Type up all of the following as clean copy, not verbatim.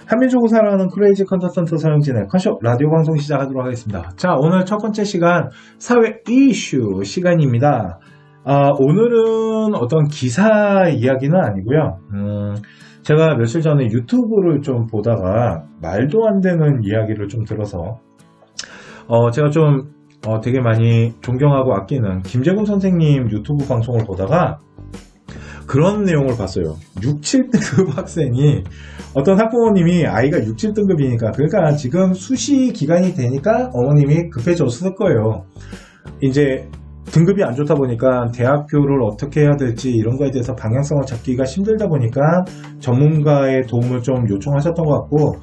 한민족을 사랑하는 크레이지 컨설턴트 서영진의 컨쇼 라디오 방송 시작하도록 하겠습니다. 자, 오늘 첫 번째 시간 사회 이슈 시간입니다. 오늘은 어떤 기사 이야기는 아니고요. 제가 며칠 전에 유튜브를 좀 보다가 말도 안 되는 이야기를 좀 들어서 제가 좀 되게 많이 존경하고 아끼는 김재곤 선생님 유튜브 방송을 보다가 그런 내용을 봤어요. 6, 7등급 학생이 어떤 학부모님이 아이가 6, 7등급이니까 그러니까 지금 수시 기간이 되니까 어머님이 급해졌을 거예요. 이제 등급이 안 좋다 보니까 대학교를 어떻게 해야 될지 이런 거에 대해서 방향성을 잡기가 힘들다 보니까 전문가의 도움을 좀 요청하셨던 것 같고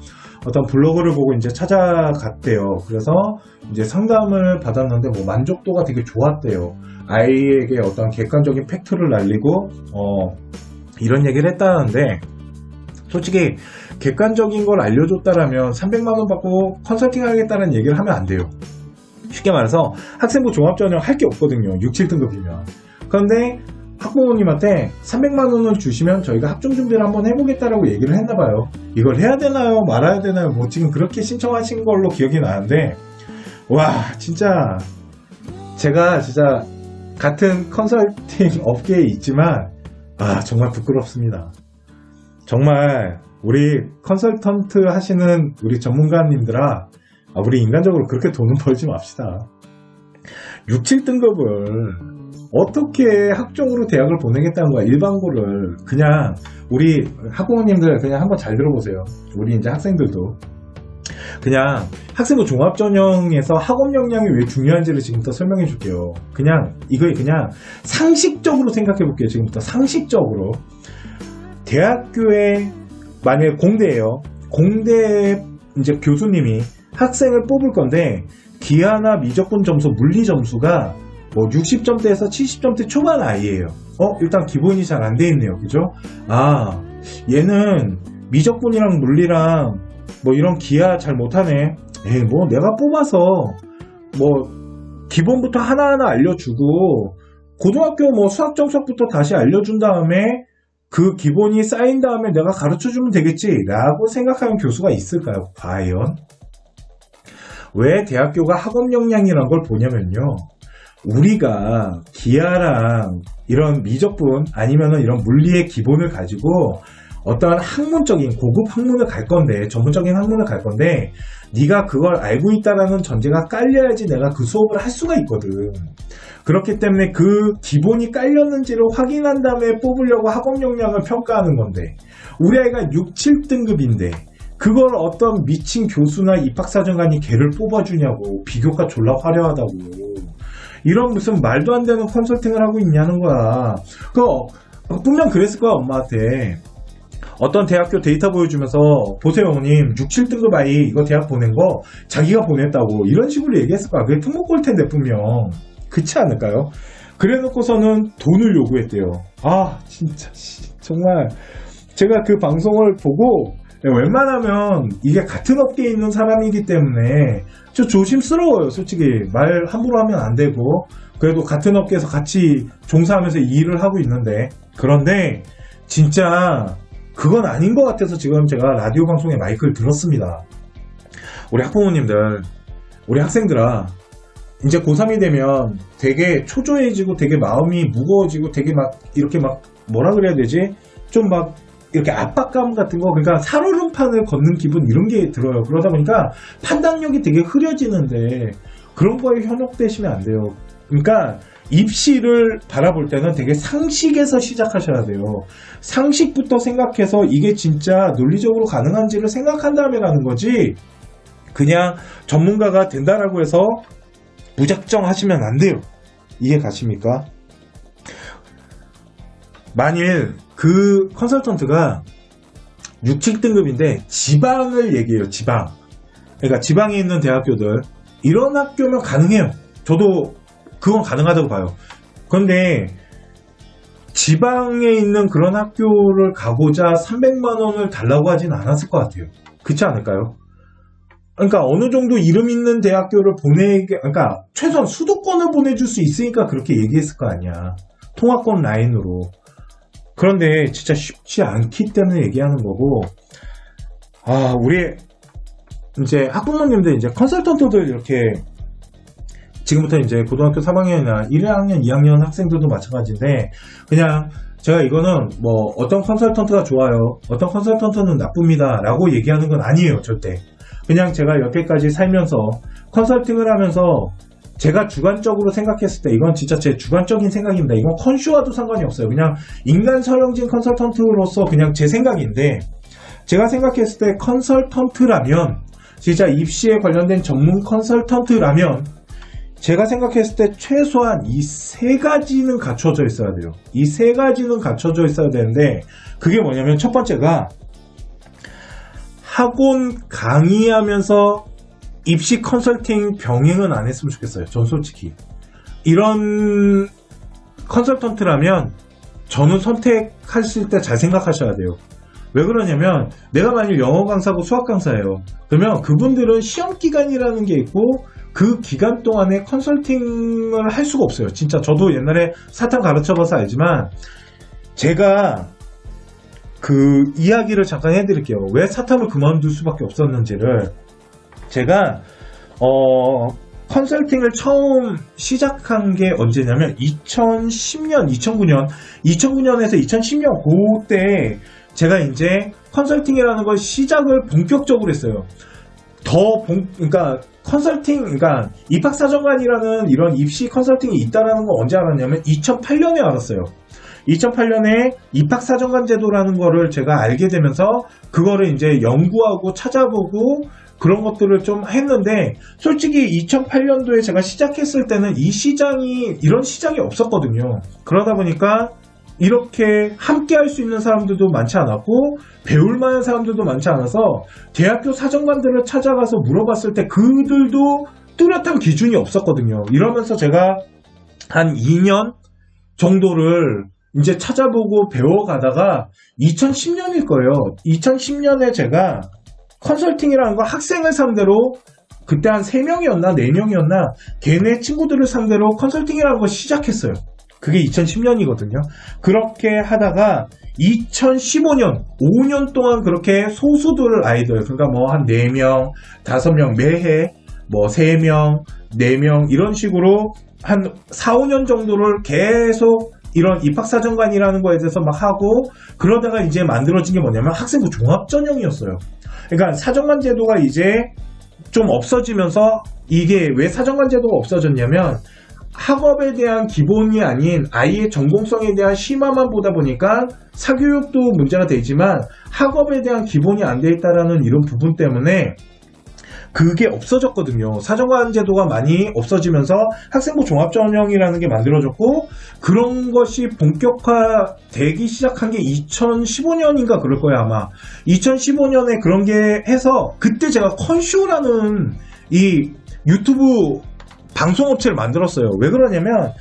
어떤 블로그를 보고 이제 찾아갔대요. 그래서 이제 상담을 받았는데 뭐 만족도가 되게 좋았대요. 아이에게 어떤 객관적인 팩트를 알리고 이런 얘기를 했다는데 솔직히 객관적인 걸 알려줬다라면 300만 원 받고 컨설팅 하겠다는 얘기를 하면 안 돼요. 쉽게 말해서 학생부 종합전형 할 게 없거든요. 6, 7등급이면. 그런데 학부모님한테 300만 원을 주시면 저희가 학종 준비를 한번 해보겠다라고 얘기를 했나봐요. 이걸 해야 되나요? 말아야 되나요? 뭐 지금 그렇게 신청하신 걸로 기억이 나는데 와 진짜 제가 진짜 같은 컨설팅 업계에 있지만 정말 부끄럽습니다. 정말 우리 컨설턴트 하시는 우리 전문가님들아 우리 인간적으로 그렇게 돈은 벌지 맙시다. 6, 7등급을 어떻게 학종으로 대학을 보내겠다는 거야. 일반고를 그냥 우리 학부모님들 그냥 한번 잘 들어보세요. 우리 이제 학생들도 그냥 학생부 종합전형에서 학업 역량이 왜 중요한지를 지금부터 설명해 줄게요. 그냥 이걸 그냥 상식적으로 생각해 볼게요. 지금부터 상식적으로 대학교에 만약에 공대예요. 공대 이제 교수님이 학생을 뽑을 건데 기하나 미적분 점수, 물리 점수가 뭐 60점대에서 70점대 초반 아이예요. 일단 기본이 잘 안 돼 있네요. 그죠? 얘는 미적분이랑 물리랑 뭐 이런 기하 잘 못하네. 뭐 내가 뽑아서 뭐 기본부터 하나하나 알려주고 고등학교 뭐 수학 정석부터 다시 알려준 다음에 그 기본이 쌓인 다음에 내가 가르쳐주면 되겠지 라고 생각하는 교수가 있을까요? 과연? 왜 대학교가 학업 역량이라는 걸 보냐면요. 우리가 기하랑 이런 미적분 아니면은 이런 물리의 기본을 가지고 어떠한 학문적인 고급 학문을 갈 건데 전문적인 학문을 갈 건데 네가 그걸 알고 있다라는 전제가 깔려야지 내가 그 수업을 할 수가 있거든. 그렇기 때문에 그 기본이 깔렸는지를 확인한 다음에 뽑으려고 학업 역량을 평가하는 건데 우리 아이가 6, 7등급인데 그걸 어떤 미친 교수나 입학사정관이 걔를 뽑아주냐고. 비교가 졸라 화려하다고. 이런 무슨 말도 안 되는 컨설팅을 하고 있냐는 거야. 분명 그랬을 거야 엄마한테. 어떤 대학교 데이터 보여주면서 보세요 어머님 6, 7등급 아이 이거 대학 보낸 거 자기가 보냈다고 이런 식으로 얘기했을 거야. 그게 특목고일 텐데 분명. 그렇지 않을까요? 그래 놓고서는 돈을 요구했대요. 진짜 정말 제가 그 방송을 보고 웬만하면 이게 같은 업계에 있는 사람이기 때문에 좀 조심스러워요. 솔직히 말 함부로 하면 안 되고 그래도 같은 업계에서 같이 종사하면서 이 일을 하고 있는데 그런데 진짜 그건 아닌 것 같아서 지금 제가 라디오 방송에 마이크를 들었습니다. 우리 학부모님들 우리 학생들아 이제 고3이 되면 되게 초조해지고 되게 마음이 무거워지고 되게 막 이렇게 막 뭐라 그래야 되지? 좀 막 이렇게 압박감 같은 거 그러니까 살얼음판을 걷는 기분 이런 게 들어요. 그러다 보니까 판단력이 되게 흐려지는데 그런 거에 현혹되시면 안 돼요. 그러니까 입시를 바라볼 때는 되게 상식에서 시작하셔야 돼요. 상식부터 생각해서 이게 진짜 논리적으로 가능한지를 생각한 다음에 가는 거지 그냥 전문가가 된다라고 해서 무작정 하시면 안 돼요. 이해 가십니까? 만일 그 컨설턴트가 6, 7등급인데 지방을 얘기해요. 지방. 그러니까 지방에 있는 대학교들 이런 학교면 가능해요. 저도 그건 가능하다고 봐요. 그런데 지방에 있는 그런 학교를 가고자 300만 원을 달라고 하진 않았을 것 같아요. 그렇지 않을까요? 그러니까 어느 정도 이름 있는 대학교를 그러니까 최소한 수도권을 보내줄 수 있으니까 그렇게 얘기했을 거 아니야. 통합권 라인으로. 그런데 진짜 쉽지 않기 때문에 얘기하는 거고 우리 이제 학부모님들 이제 컨설턴트들 이렇게 지금부터 이제 고등학교 3학년이나 1학년, 2학년 학생들도 마찬가지인데 그냥 제가 이거는 뭐 어떤 컨설턴트가 좋아요, 어떤 컨설턴트는 나쁩니다 라고 얘기하는 건 아니에요. 절대. 그냥 제가 여태까지 살면서 컨설팅을 하면서 제가 주관적으로 생각했을 때 이건 진짜 제 주관적인 생각입니다. 이건 컨슈와도 상관이 없어요. 그냥 인간 서령진 컨설턴트로서 그냥 제 생각인데 제가 생각했을 때 컨설턴트라면 진짜 입시에 관련된 전문 컨설턴트라면 제가 생각했을 때 최소한 이 세 가지는 갖춰져 있어야 돼요. 이 세 가지는 갖춰져 있어야 되는데 그게 뭐냐면 첫 번째가 학원 강의하면서 입시 컨설팅 병행은 안 했으면 좋겠어요. 전 솔직히 이런 컨설턴트라면 저는 선택하실 때 잘 생각하셔야 돼요. 왜 그러냐면 내가 만일 영어 강사고 수학 강사예요. 그러면 그분들은 시험 기간이라는 게 있고 그 기간 동안에 컨설팅을 할 수가 없어요. 진짜 저도 옛날에 사탐 가르쳐봐서 알지만 제가 그 이야기를 잠깐 해드릴게요. 왜 사탐을 그만둘 수밖에 없었는지를. 제가 컨설팅을 처음 시작한 게 언제냐면 2010년, 2009년에서 2010년 그때 제가 이제 컨설팅이라는 걸 시작을 본격적으로 했어요. 그러니까 컨설팅, 그러니까 입학사정관이라는 이런 입시 컨설팅이 있다라는 걸 언제 알았냐면 2008년에 알았어요. 2008년에 입학사정관 제도라는 거를 제가 알게 되면서 그거를 이제 연구하고 찾아보고 그런 것들을 좀 했는데 솔직히 2008년도에 제가 시작했을 때는 이런 시장이 없었거든요. 그러다 보니까 이렇게 함께 할 수 있는 사람들도 많지 않았고 배울 만한 사람들도 많지 않아서 대학교 사정관들을 찾아가서 물어봤을 때 그들도 뚜렷한 기준이 없었거든요. 이러면서 제가 한 2년 정도를 이제 찾아보고 배워가다가 2010년일 거예요. 2010년에 제가 컨설팅이라는 거 학생을 상대로 그때 한 3명이었나 4명이었나 걔네 친구들을 상대로 컨설팅이라는 걸 시작했어요. 그게 2010년이거든요. 그렇게 하다가 2015년 5년 동안 그렇게 소수들 아이들 그러니까 뭐 한 4명 5명 매해 뭐 3명 4명 이런 식으로 한 4, 5년 정도를 계속 이런 입학사정관이라는 거에 대해서 막 하고 그러다가 이제 만들어진 게 뭐냐면 학생부 종합전형이었어요. 그러니까 사정관 제도가 이제 좀 없어지면서 이게 왜 사정관 제도가 없어졌냐면 학업에 대한 기본이 아닌 아이의 전공성에 대한 심화만 보다 보니까 사교육도 문제가 되지만 학업에 대한 기본이 안 돼 있다라는 이런 부분 때문에 그게 없어졌거든요. 사정관 제도가 많이 없어지면서 학생부 종합전형이라는 게 만들어졌고 그런 것이 본격화되기 시작한 게 2015년인가 그럴 거예요 아마. 2015년에 그런 게 해서 그때 제가 컨쇼라는 이 유튜브 방송업체를 만들었어요. 왜 그러냐면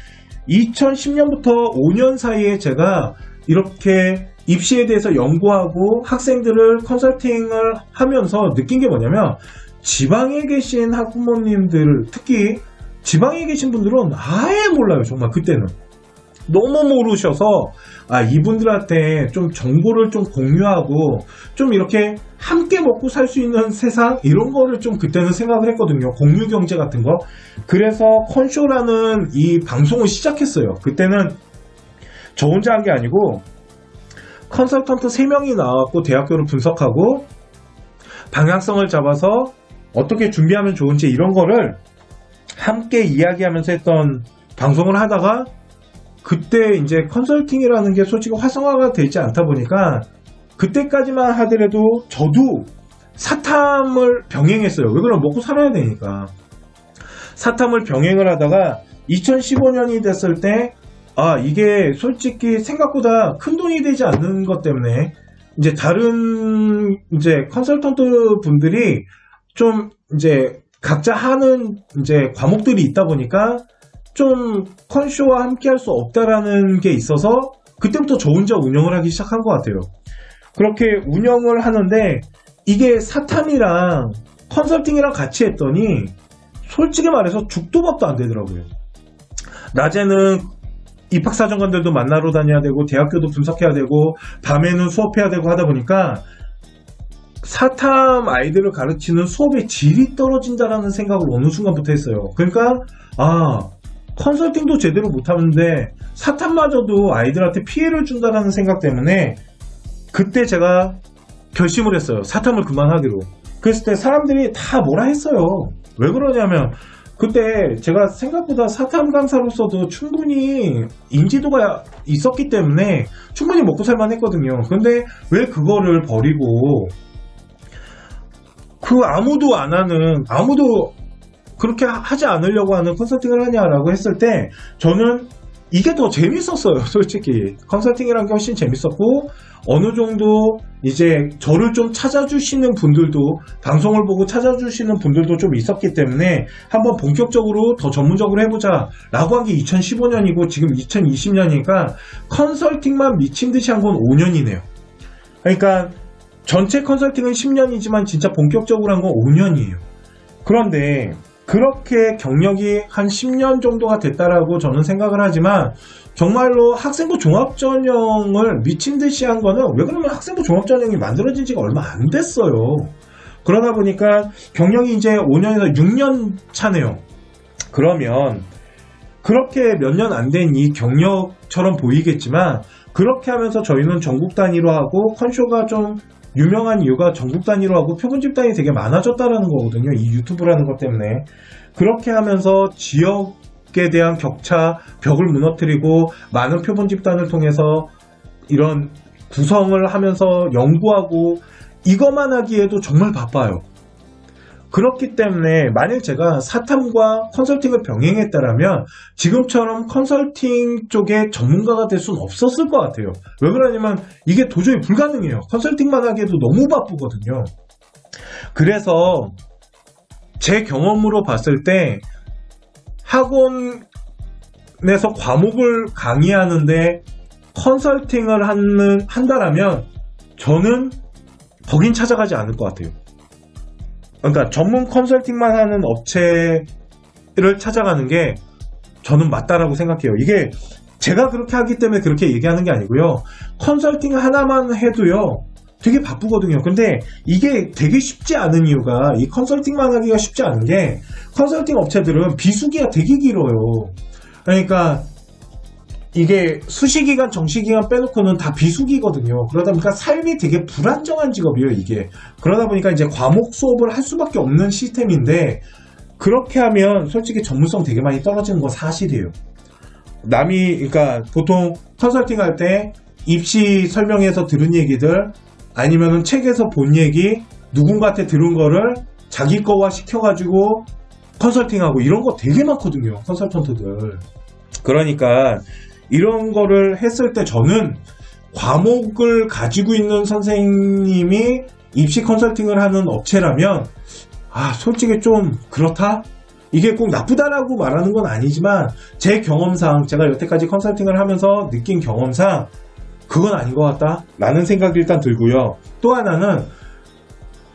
2010년부터 5년 사이에 제가 이렇게 입시에 대해서 연구하고 학생들을 컨설팅을 하면서 느낀 게 뭐냐면 지방에 계신 학부모님들 특히 지방에 계신 분들은 아예 몰라요. 정말 그때는 너무 모르셔서 이분들한테 좀 정보를 좀 공유하고 좀 이렇게 함께 먹고 살 수 있는 세상 이런 거를 좀 그때는 생각을 했거든요. 공유 경제 같은 거. 그래서 컨쇼라는 이 방송을 시작했어요. 그때는 저 혼자 한 게 아니고 컨설턴트 3명이 나왔고 대학교를 분석하고 방향성을 잡아서 어떻게 준비하면 좋은지 이런 거를 함께 이야기하면서 했던 방송을 하다가 그때 이제 컨설팅이라는 게 솔직히 활성화가 되지 않다 보니까 그때까지만 하더라도 저도 사탐을 병행했어요. 왜 그러면 먹고 살아야 되니까. 사탐을 병행을 하다가 2015년이 됐을 때 이게 솔직히 생각보다 큰 돈이 되지 않는 것 때문에 이제 다른 이제 컨설턴트 분들이 좀 이제 각자 하는 이제 과목들이 있다 보니까 좀 컨쇼와 함께 할 수 없다라는 게 있어서 그때부터 저 혼자 운영을 하기 시작한 것 같아요. 그렇게 운영을 하는데 이게 사탐이랑 컨설팅이랑 같이 했더니 솔직히 말해서 죽도 밥도 안 되더라고요. 낮에는 입학사정관들도 만나러 다녀야 되고 대학교도 분석해야 되고 밤에는 수업해야 되고 하다 보니까 사탐 아이들을 가르치는 수업의 질이 떨어진다라는 생각을 어느 순간부터 했어요. 그러니까 컨설팅도 제대로 못하는데 사탐마저도 아이들한테 피해를 준다라는 생각 때문에 그때 제가 결심을 했어요. 사탐을 그만하기로. 그랬을 때 사람들이 다 뭐라 했어요. 왜 그러냐면 그때 제가 생각보다 사탐 강사로서도 충분히 인지도가 있었기 때문에 충분히 먹고 살만 했거든요. 근데 왜 그거를 버리고 아무도 안 하는, 아무도 그렇게 하지 않으려고 하는 컨설팅을 하냐라고 했을 때 저는 이게 더 재밌었어요. 솔직히 컨설팅이란 게 훨씬 재밌었고 어느 정도 이제 저를 좀 찾아주시는 분들도, 방송을 보고 찾아주시는 분들도 좀 있었기 때문에 한번 본격적으로 더 전문적으로 해보자 라고 한 게 2015년이고 지금 2020년이니까 컨설팅만 미친듯이 한 건 5년이네요. 그러니까 전체 컨설팅은 10년이지만 진짜 본격적으로 한 건 5년이에요. 그런데 그렇게 경력이 한 10년 정도가 됐다라고 저는 생각을 하지만 정말로 학생부 종합전형을 미친듯이 한 거는, 왜 그러면 학생부 종합전형이 만들어진 지가 얼마 안 됐어요. 그러다 보니까 경력이 이제 5년에서 6년 차네요. 그러면 그렇게 몇 년 안 된 이 경력처럼 보이겠지만 그렇게 하면서 저희는 전국 단위로 하고 컨쇼가 좀 유명한 이유가 전국 단위로 하고 표본 집단이 되게 많아졌다라는 거거든요. 이 유튜브라는 것 때문에. 그렇게 하면서 지역에 대한 격차, 벽을 무너뜨리고 많은 표본 집단을 통해서 이런 구성을 하면서 연구하고 이것만 하기에도 정말 바빠요. 그렇기 때문에 만약 제가 사탐과 컨설팅을 병행했다라면 지금처럼 컨설팅 쪽에 전문가가 될 수는 없었을 것 같아요. 왜 그러냐면 이게 도저히 불가능해요. 컨설팅만 하기에도 너무 바쁘거든요. 그래서 제 경험으로 봤을 때 학원에서 과목을 강의하는데 컨설팅을 한다라면 저는 거긴 찾아가지 않을 것 같아요. 그러니까 전문 컨설팅만 하는 업체를 찾아가는 게 저는 맞다라고 생각해요. 이게 제가 그렇게 하기 때문에 그렇게 얘기하는 게 아니고요. 컨설팅 하나만 해도요 되게 바쁘거든요. 근데 이게 되게 쉽지 않은 이유가, 이 컨설팅만 하기가 쉽지 않은 게 컨설팅 업체들은 비수기가 되게 길어요. 그러니까 이게 수시기간, 정시기간 빼놓고는 다 비수기거든요. 그러다 보니까 삶이 되게 불안정한 직업이에요, 이게. 그러다 보니까 이제 과목 수업을 할 수밖에 없는 시스템인데, 그렇게 하면 솔직히 전문성 되게 많이 떨어지는 건 사실이에요. 그러니까 보통 컨설팅 할 때 입시 설명에서 들은 얘기들, 아니면은 책에서 본 얘기, 누군가한테 들은 거를 자기 거화 시켜가지고 컨설팅하고 이런 거 되게 많거든요, 컨설턴트들. 그러니까 이런 거를 했을 때 저는 과목을 가지고 있는 선생님이 입시 컨설팅을 하는 업체라면 솔직히 좀 그렇다? 이게 꼭 나쁘다라고 말하는 건 아니지만 제 경험상, 제가 여태까지 컨설팅을 하면서 느낀 경험상 그건 아닌 것 같다 라는 생각이 일단 들고요. 또 하나는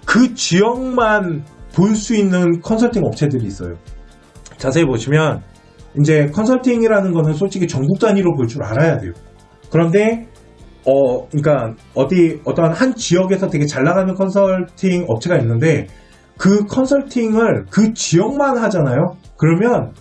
그 지역만 볼 수 있는 컨설팅 업체들이 있어요. 자세히 보시면 이제 컨설팅이라는 거는 솔직히 전국 단위로 볼 줄 알아야 돼요. 그런데 그러니까 어떤 한 지역에서 되게 잘 나가는 컨설팅 업체가 있는데 그 컨설팅을 그 지역만 하잖아요. 그러면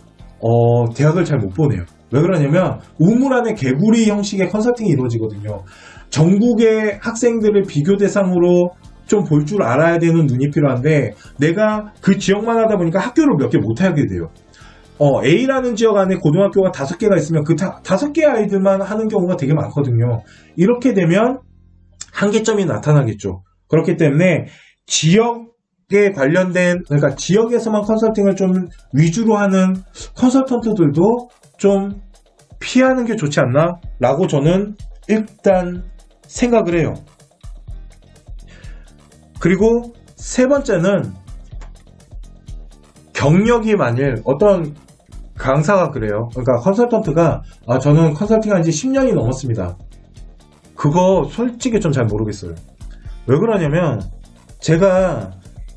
대학을 잘 못 보내요. 왜 그러냐면 우물 안에 개구리 형식의 컨설팅이 이루어지거든요. 전국의 학생들을 비교 대상으로 좀 볼 줄 알아야 되는 눈이 필요한데 내가 그 지역만 하다 보니까 학교를 몇 개 못 하게 돼요. A라는 지역 안에 고등학교가 5개가 있으면 그 5개 아이들만 하는 경우가 되게 많거든요. 이렇게 되면 한계점이 나타나겠죠. 그렇기 때문에 지역에 관련된, 그러니까 지역에서만 컨설팅을 좀 위주로 하는 컨설턴트들도 좀 피하는 게 좋지 않나? 라고 저는 일단 생각을 해요. 그리고 세 번째는 경력이 만일 어떤 강사가 그래요. 그러니까 컨설턴트가 저는 컨설팅 한 지 10년이 넘었습니다. 그거 솔직히 좀 잘 모르겠어요. 왜 그러냐면 제가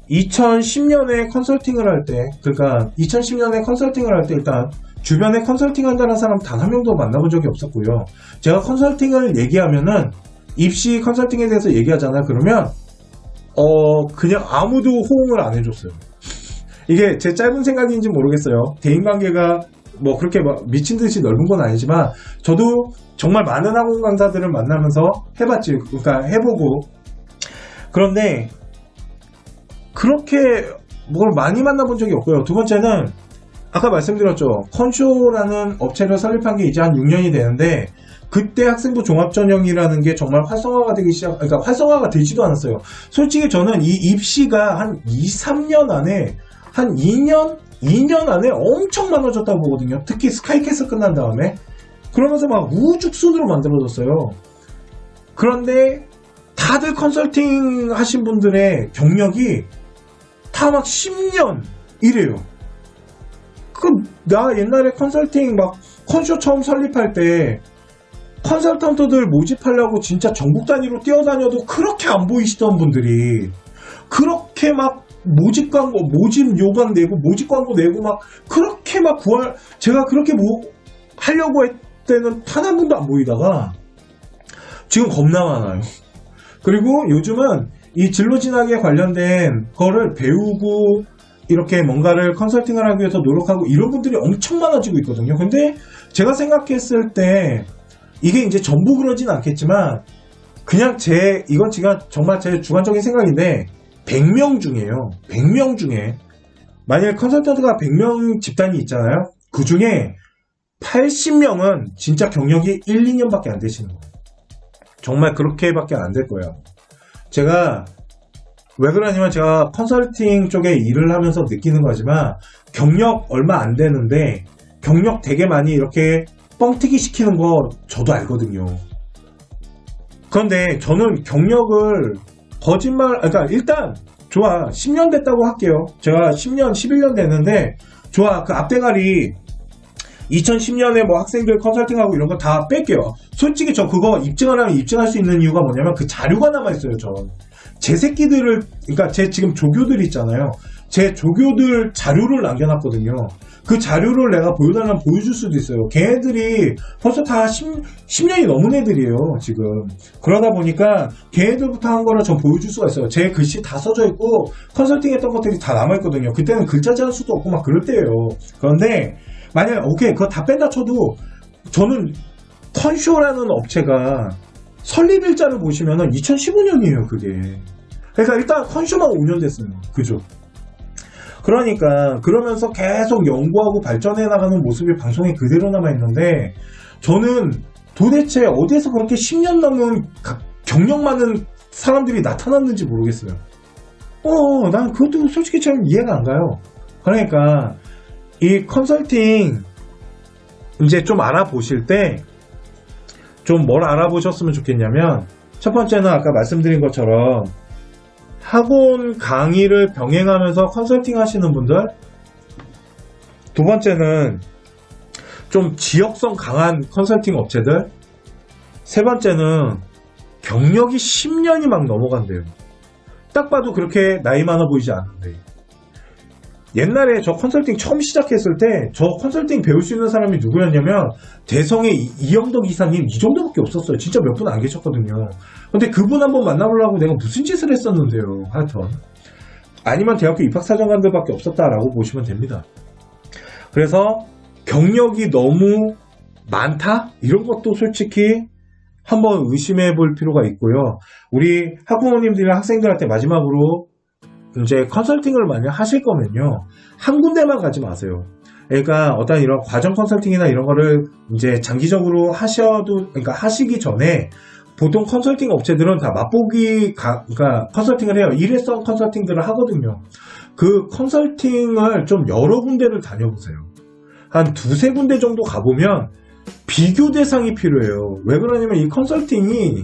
2010년에 컨설팅을 할 때, 그러니까 2010년에 컨설팅을 할 때 일단 주변에 컨설팅 한다는 사람 단 한 명도 만나본 적이 없었고요. 제가 컨설팅을 얘기하면은 입시 컨설팅에 대해서 얘기하잖아요. 그러면 그냥 아무도 호응을 안 해줬어요. 이게 제 짧은 생각인지 모르겠어요. 대인관계가 뭐 그렇게 미친 듯이 넓은 건 아니지만 저도 정말 많은 학원 강사들을 만나면서 해봤지. 그러니까 해보고. 그런데 그렇게 뭘 많이 만나본 적이 없고요. 두 번째는 아까 말씀드렸죠. 컨쇼라는 업체를 설립한 게 이제 한 6년이 되는데 그때 학생부 종합전형이라는 게 정말 활성화가 되기 그러니까 활성화가 되지도 않았어요. 솔직히 저는 이 입시가 한 2, 3년 안에 한 2년 안에 엄청 많아졌다고 보거든요. 특히 스카이캐슬 끝난 다음에. 그러면서 막 우죽순으로 만들어졌어요. 그런데 다들 컨설팅 하신 분들의 경력이 다 막 10년 이래요. 나 옛날에 컨설팅 막 컨쇼 처음 설립할 때 컨설턴트들 모집하려고 진짜 전국 단위로 뛰어다녀도 그렇게 안 보이시던 분들이 그렇게 막 모집 광고, 모집 요강 내고 모집 광고 내고 막 그렇게 막 제가 그렇게 하려고 할 때는 단 한 분도 안 보이다가 지금 겁나 많아요. 그리고 요즘은 이 진로 진학에 관련된 거를 배우고 이렇게 뭔가를 컨설팅을 하기 위해서 노력하고 이런 분들이 엄청 많아지고 있거든요. 근데 제가 생각했을 때 이게 이제 전부 그러진 않겠지만 그냥 이건 제가 정말 제 주관적인 생각인데 100명 중에요. 100명 중에 만약에 컨설턴트가 100명 집단이 있잖아요. 그 중에 80명은 진짜 경력이 1, 2년밖에 안 되시는 거예요. 정말 그렇게밖에 안 될 거예요. 제가 왜 그러냐면 제가 컨설팅 쪽에 일을 하면서 느끼는 거지만 경력 얼마 안 되는데 경력 되게 많이 이렇게 뻥튀기 시키는 거 저도 알거든요. 그런데 저는 경력을 그러니까 일단 좋아 10년 됐다고 할게요. 제가 10년 11년 됐는데 좋아 그 앞대가리 2010년에 뭐 학생들 컨설팅하고 이런 거 다 뺄게요. 솔직히 저 그거 입증하려면 입증할 수 있는 이유가 뭐냐면 그 자료가 남아있어요. 제 새끼들을 그러니까 제 지금 조교들 있잖아요. 제 조교들 자료를 남겨놨거든요. 그 자료를 내가 보여달라면 보여줄 수도 있어요. 걔네들이 벌써 다 10년이 넘은 애들이에요, 지금. 그러다 보니까 걔네들부터 한 거를 전 보여줄 수가 있어요. 제 글씨 다 써져 있고, 컨설팅 했던 것들이 다 남아있거든요. 그때는 글자 제한 수도 없고 막 그럴 때예요. 그런데, 만약에, 오케이, 그거 다 뺀다 쳐도, 저는 컨쇼라는 업체가 설립일자를 보시면은 2015년이에요, 그게. 그러니까 일단 컨쇼만 5년 됐어요. 그죠? 그러니까 그러면서 계속 연구하고 발전해 나가는 모습이 방송에 그대로 남아있는데 저는 도대체 어디에서 그렇게 10년 넘은 경력 많은 사람들이 나타났는지 모르겠어요. 난 그것도 솔직히 참 이해가 안 가요. 그러니까 이 컨설팅 이제 좀 알아보실 때 좀 뭘 알아보셨으면 좋겠냐면 첫 번째는 아까 말씀드린 것처럼 학원 강의를 병행하면서 컨설팅 하시는 분들, 두 번째는 좀 지역성 강한 컨설팅 업체들, 세 번째는 경력이 10년이 막 넘어간대요. 딱 봐도 그렇게 나이 많아 보이지 않는데. 옛날에 저 컨설팅 처음 시작했을 때 저 컨설팅 배울 수 있는 사람이 누구였냐면 대성의 이영덕 이사님 이 정도밖에 없었어요. 진짜 몇 분 안 계셨거든요. 근데 그분 한번 만나보려고 내가 무슨 짓을 했었는데요. 하여튼 아니면 대학교 입학사정관들밖에 없었다라고 보시면 됩니다. 그래서 경력이 너무 많다? 이런 것도 솔직히 한번 의심해 볼 필요가 있고요. 우리 학부모님들이나 학생들한테 마지막으로 이제 컨설팅을 만약 하실 거면요. 한 군데만 가지 마세요. 그러니까 어떤 이런 과정 컨설팅이나 이런 거를 이제 장기적으로 그러니까 하시기 전에 보통 컨설팅 업체들은 다 그러니까 컨설팅을 해요. 일회성 컨설팅들을 하거든요. 그 컨설팅을 좀 여러 군데를 다녀보세요. 한 두세 군데 정도 가보면 비교 대상이 필요해요. 왜 그러냐면 이 컨설팅이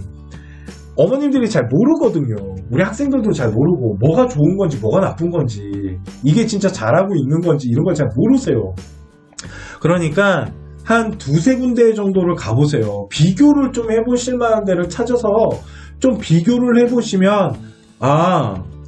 어머님들이 잘 모르거든요. 우리 학생들도 잘 모르고 뭐가 좋은 건지 뭐가 나쁜 건지 이게 진짜 잘하고 있는 건지 이런 걸 잘 모르세요. 그러니까 한 두세 군데 정도를 가보세요. 비교를 좀 해보실 만한 데를 찾아서 좀 비교를 해보시면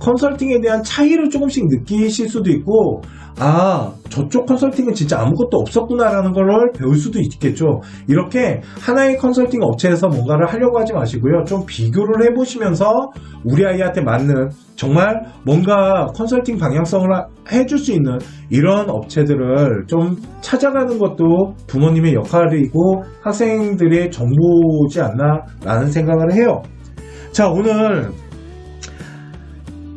컨설팅에 대한 차이를 조금씩 느끼실 수도 있고, 아, 저쪽 컨설팅은 진짜 아무것도 없었구나라는 걸 배울 수도 있겠죠. 이렇게 하나의 컨설팅 업체에서 뭔가를 하려고 하지 마시고요. 좀 비교를 해보시면서 우리 아이한테 맞는 정말 뭔가 컨설팅 방향성을 해줄 수 있는 이런 업체들을 좀 찾아가는 것도 부모님의 역할이고 학생들의 정보지 않나 라는 생각을 해요. 자, 오늘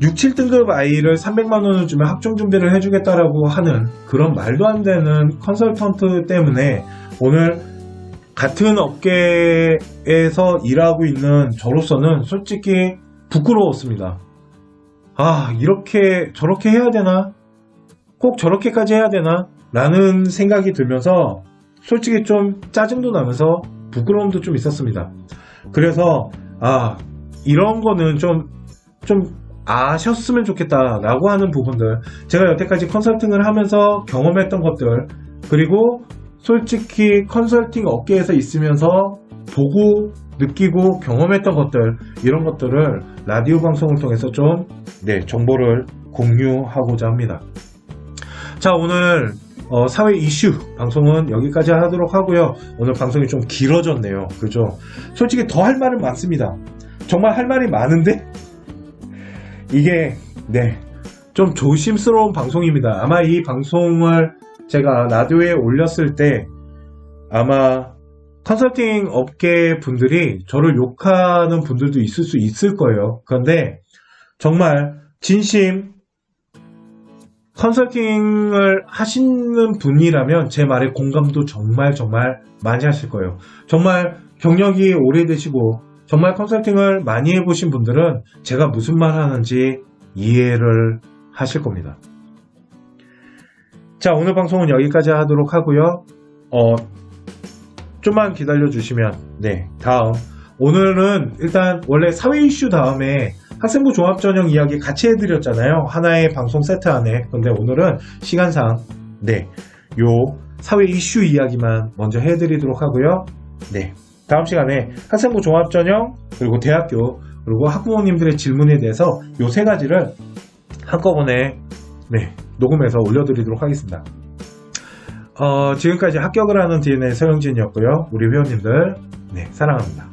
6, 7등급 아이를 300만원을 주면 학종 준비를 해주겠다라고 하는 그런 말도 안 되는 컨설턴트 때문에 오늘 같은 업계에서 일하고 있는 저로서는 솔직히 부끄러웠습니다. 아, 이렇게 저렇게 해야 되나? 꼭 저렇게까지 해야 되나? 라는 생각이 들면서 솔직히 좀 짜증도 나면서 부끄러움도 좀 있었습니다. 그래서 이런 거는 좀 아셨으면 좋겠다라고 하는 부분들, 제가 여태까지 컨설팅을 하면서 경험했던 것들, 그리고 솔직히 컨설팅 업계에서 있으면서 보고 느끼고 경험했던 것들, 이런 것들을 라디오 방송을 통해서 좀 정보를 공유하고자 합니다. 자, 오늘 사회 이슈 방송은 여기까지 하도록 하고요. 오늘 방송이 좀 길어졌네요. 그죠? 솔직히 더 할 말은 많습니다. 정말 할 말이 많은데 이게 좀 조심스러운 방송입니다. 아마 이 방송을 제가 라디오에 올렸을 때 아마 컨설팅 업계 분들이 저를 욕하는 분들도 있을 수 있을 거예요. 그런데 정말 진심 컨설팅을 하시는 분이라면 제 말에 공감도 정말 많이 하실 거예요. 정말 경력이 오래되시고 정말 컨설팅을 많이 해보신 분들은 제가 무슨 말 하는지 이해를 하실 겁니다. 자, 오늘 방송은 여기까지 하도록 하고요. 좀만 기다려주시면 다음, 오늘은 일단 원래 사회 이슈 다음에 학생부 종합전형 이야기 같이 해드렸잖아요. 하나의 방송 세트 안에. 근데 오늘은 시간상 요 사회 이슈 이야기만 먼저 해드리도록 하고요. 다음 시간에 학생부 종합전형, 그리고 대학교, 그리고 학부모님들의 질문에 대해서 요 세 가지를 한꺼번에 녹음해서 올려드리도록 하겠습니다. 지금까지 합격을 하는 DNA 서영진이었고요. 우리 회원님들 사랑합니다.